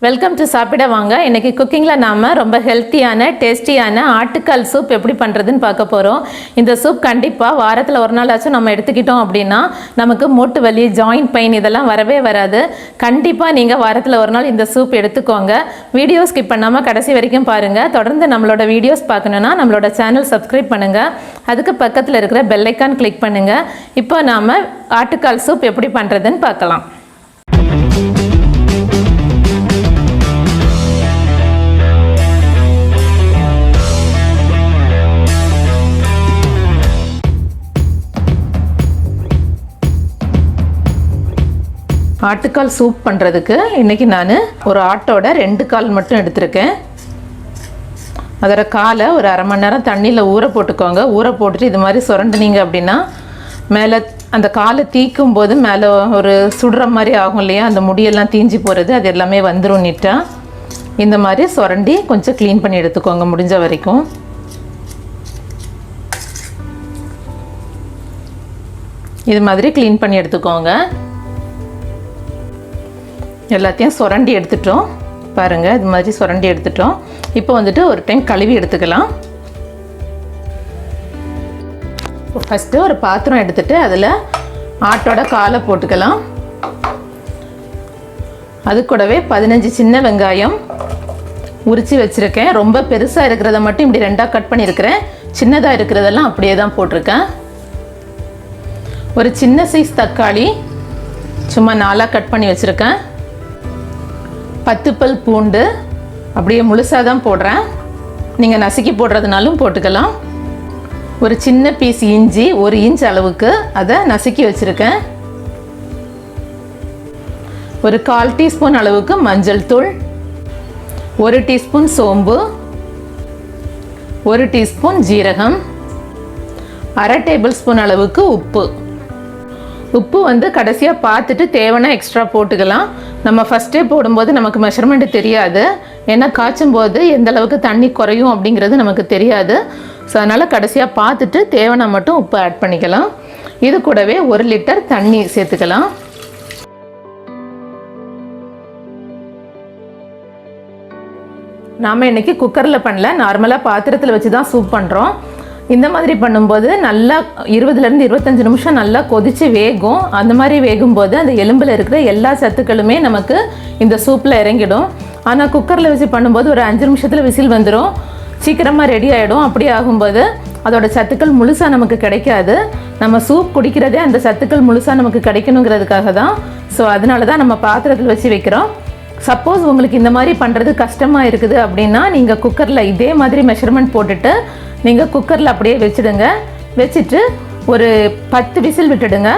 Welcome to சாப்பிட வாங்க. இன்றைக்கி குக்கிங்கில் நாம் ரொம்ப ஹெல்த்தியான டேஸ்டியான ஆட்டுக்கால் சூப் எப்படி பண்ணுறதுன்னு பார்க்க போகிறோம். இந்த சூப் கண்டிப்பாக வாரத்தில் ஒரு நாளாச்சும் நம்ம எடுத்துக்கிட்டோம் அப்படின்னா நமக்கு மூட்டு வலி, ஜாயிண்ட் பெயின் இதெல்லாம் வரவே வராது. கண்டிப்பாக நீங்கள் வாரத்தில் ஒரு நாள் இந்த சூப் எடுத்துக்கோங்க. வீடியோ ஸ்கிப் பண்ணாமல் கடைசி வரைக்கும் பாருங்கள். தொடர்ந்து நம்மளோட வீடியோஸ் பார்க்கணுன்னா நம்மளோட சேனல் சப்ஸ்கிரைப் பண்ணுங்கள். அதுக்கு பக்கத்தில் இருக்கிற பெல் ஐக்கான் கிளிக் பண்ணுங்கள். இப்போ நாம் ஆட்டுக்கால் சூப் எப்படி பண்ணுறதுன்னு பார்க்கலாம். ஆட்டுக்கால் சூப் பண்ணுறதுக்கு இன்றைக்கி நான் ஒரு ஆட்டோட 2 கால் மட்டும் எடுத்திருக்கேன். அதோட காலை ஒரு அரை மணி நேரம் தண்ணியில் ஊற போட்டுக்கோங்க. ஊற போட்டுட்டு இது மாதிரி சுரண்டுனீங்க அப்படின்னா மேலே அந்த காலை தீக்கும் போது மேலே ஒரு சுடுற மாதிரி ஆகும் இல்லையா, அந்த முடியெல்லாம் தீஞ்சி போகிறது அது எல்லாமே வந்துடும். நீட்டாக இந்த மாதிரி சுரண்டி கொஞ்சம் க்ளீன் பண்ணி எடுத்துக்கோங்க முடிஞ்ச வரைக்கும். இது மாதிரி க்ளீன் பண்ணி எடுத்துக்கோங்க. எல்லாத்தையும் சுரண்டி எடுத்துட்டோம் பாருங்கள். இது மாதிரி சுரண்டி எடுத்துட்டோம். இப்போ வந்துட்டு ஒரு டைம் கழுவி எடுத்துக்கலாம். ஃபஸ்ட்டு ஒரு பாத்திரம் எடுத்துகிட்டு அதில் ஆட்டோட காலை போட்டுக்கலாம். அது கூடவே 15 சின்ன வெங்காயம் உரித்து வச்சுருக்கேன். ரொம்ப பெருசாக இருக்கிறத மட்டும் இப்படி 2ஆக கட் பண்ணியிருக்கிறேன். சின்னதாக இருக்கிறதெல்லாம் அப்படியே தான் போட்டிருக்கேன். ஒரு சின்ன சைஸ் தக்காளி சும்மா 4ஆக கட் பண்ணி வச்சுருக்கேன். 10 பல் பூண்டு அப்படியே முழுசாக தான் போடுறேன். நீங்கள் நசுக்கி போடுறதுனாலும் போட்டுக்கலாம். ஒரு சின்ன பீஸ் இஞ்சி 1 இன்ச் அளவுக்கு அதை நசுக்கி வச்சுருக்கேன். ஒரு 1/4 டீஸ்பூன் அளவுக்கு மஞ்சள் தூள், 1 டீஸ்பூன் சோம்பு, 1 டீஸ்பூன் ஜீரகம், 1/2 டேபிள் ஸ்பூன் அளவுக்கு உப்பு. உப்பு வந்து கடைசியாக பார்த்துட்டு தேவைன்னா எக்ஸ்ட்ரா போட்டுக்கலாம். நம்ம ஃபஸ்ட்டே போடும்போது நமக்கு மெஷர்மெண்ட்டு தெரியாது. ஏன்னா காய்ச்சும் போது எந்த அளவுக்கு தண்ணி குறையும் அப்படிங்கிறது நமக்கு தெரியாது. ஸோ அதனால் கடைசியாக பார்த்துட்டு தேவைன்னா மட்டும் உப்பு ஆட் பண்ணிக்கலாம். இது கூடவே 1 லிட்டர் தண்ணி சேர்த்துக்கலாம். நாம் இன்றைக்கி குக்கரில் பண்ணல, நார்மலாக பாத்திரத்தில் வச்சு தான் சூப் பண்ணுறோம். இந்த மாதிரி பண்ணும்போது நல்லா 20லேருந்து 25 நிமிஷம் நல்லா கொதித்து வேகும். அந்த மாதிரி வேகும்போது அந்த எலும்பில் இருக்கிற எல்லா சத்துக்களுமே நமக்கு இந்த சூப்பில் இறங்கிடும். ஆனால் குக்கரில் வச்சு பண்ணும்போது ஒரு 5 நிமிஷத்தில் விசில் வந்துடும், சீக்கிரமாக ரெடி ஆகிடும். அப்படி ஆகும்போது அதோட சத்துக்கள் முழுசாக நமக்கு கிடைக்காது. நம்ம சூப் குடிக்கிறதே அந்த சத்துக்கள் முழுசாக நமக்கு கிடைக்கணுங்கிறதுக்காக தான். ஸோ அதனால தான் நம்ம பாத்திரத்தில் வச்சு வைக்கிறோம். சப்போஸ் உங்களுக்கு இந்த மாதிரி பண்ணுறது கஷ்டமாக இருக்குது அப்படின்னா நீங்கள் குக்கரில் இதே மாதிரி மெஷர்மெண்ட் போட்டுட்டு நீங்கள் குக்கரில் அப்படியே வச்சுடுங்க. வச்சுட்டு ஒரு 10 விசில் விட்டுடுங்க.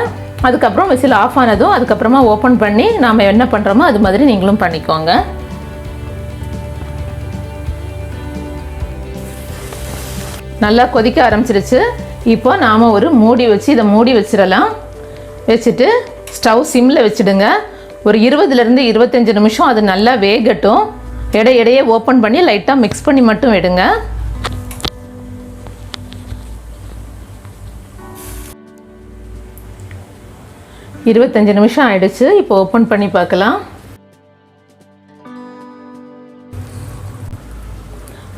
அதுக்கப்புறம் விசில் ஆஃப் ஆனதும் அதுக்கப்புறமா ஓப்பன் பண்ணி நாம் என்ன பண்ணுறோமோ அது மாதிரி நீங்களும் பண்ணிக்கோங்க. நல்லா கொதிக்க ஆரம்பிச்சிருச்சு. இப்போ நாம் ஒரு மூடி வச்சு இதை மூடி வச்சிடலாம். வச்சுட்டு ஸ்டவ் சிம்மில் வச்சுடுங்க. ஒரு 20லேருந்து 25 நிமிஷம் அது நல்லா வேகட்டும். இடையே ஓப்பன் பண்ணி லைட்டாக மிக்ஸ் பண்ணி மட்டும் விடுங்க. இருபத்தஞ்சு நிமிஷம் ஆயிடுச்சு. இப்போ ஓப்பன் பண்ணி பார்க்கலாம்.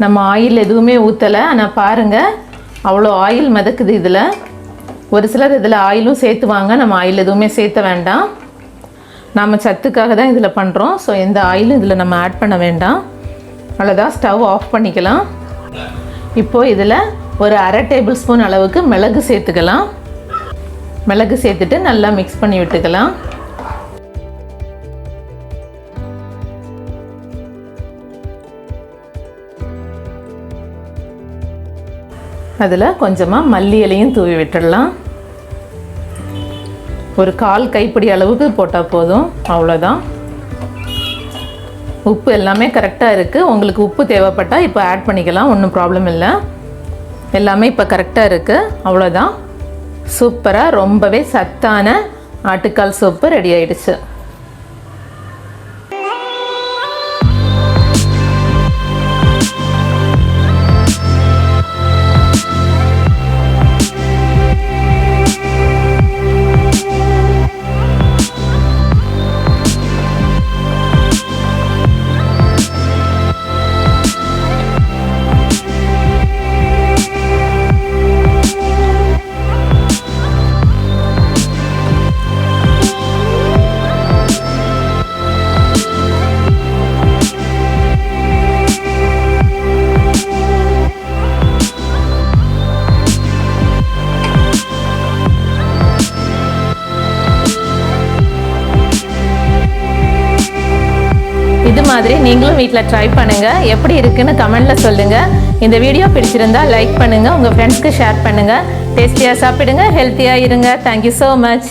நம்ம ஆயில் எதுவுமே ஊற்றலை, ஆனால் பாருங்கள் அவ்வளோ ஆயில் மிதக்குது இதில். ஒரு சிலர் இதில் ஆயிலும் சேர்த்துவாங்க. நம்ம ஆயில் எதுவுமே சேர்த்த வேண்டாம். நாம் சத்துக்காக தான் இதில் பண்ணுறோம். ஸோ எந்த ஆயிலும் இதில் நம்ம ஆட் பண்ண வேண்டாம். அவ்வளோதான், ஸ்டவ் ஆஃப் பண்ணிக்கலாம். இப்போது இதில் ஒரு 1/2 டேபிள் ஸ்பூன் அளவுக்கு மிளகு சேர்த்துக்கலாம். மிளகு சேர்த்துட்டு நல்லா மிக்ஸ் பண்ணி விட்டுக்கலாம். அதில் கொஞ்சமாக மல்லி இலையும் தூவி விட்டுடலாம். ஒரு 1/4 கைப்பிடி அளவுக்கு போட்டால் போதும். அவ்வளோதான். உப்பு எல்லாமே கரெக்டாக இருக்குது. உங்களுக்கு உப்பு தேவைப்பட்டால் இப்போ ஆட் பண்ணிக்கலாம், ஒன்றும் ப்ராப்ளம் இல்லை. எல்லாமே இப்போ கரெக்டாக இருக்குது. அவ்வளோதான். சூப்பராக ரொம்பவே சத்தான ஆட்டுக்கால் சூப்பு ரெடி ஆயிடுச்சு. மாதிரி நீங்களும் வீட்டில் ட்ரை பண்ணுங்கள். எப்படி இருக்குன்னு கமெண்டில் சொல்லுங்கள். இந்த வீடியோ பிடிச்சிருந்தா லைக் பண்ணுங்கள், உங்கள் ஃப்ரெண்ட்ஸ்க்கு ஷேர் பண்ணுங்கள். டேஸ்டியாக சாப்பிடுங்க, ஹெல்த்தியாக இருங்க. Thank you so much.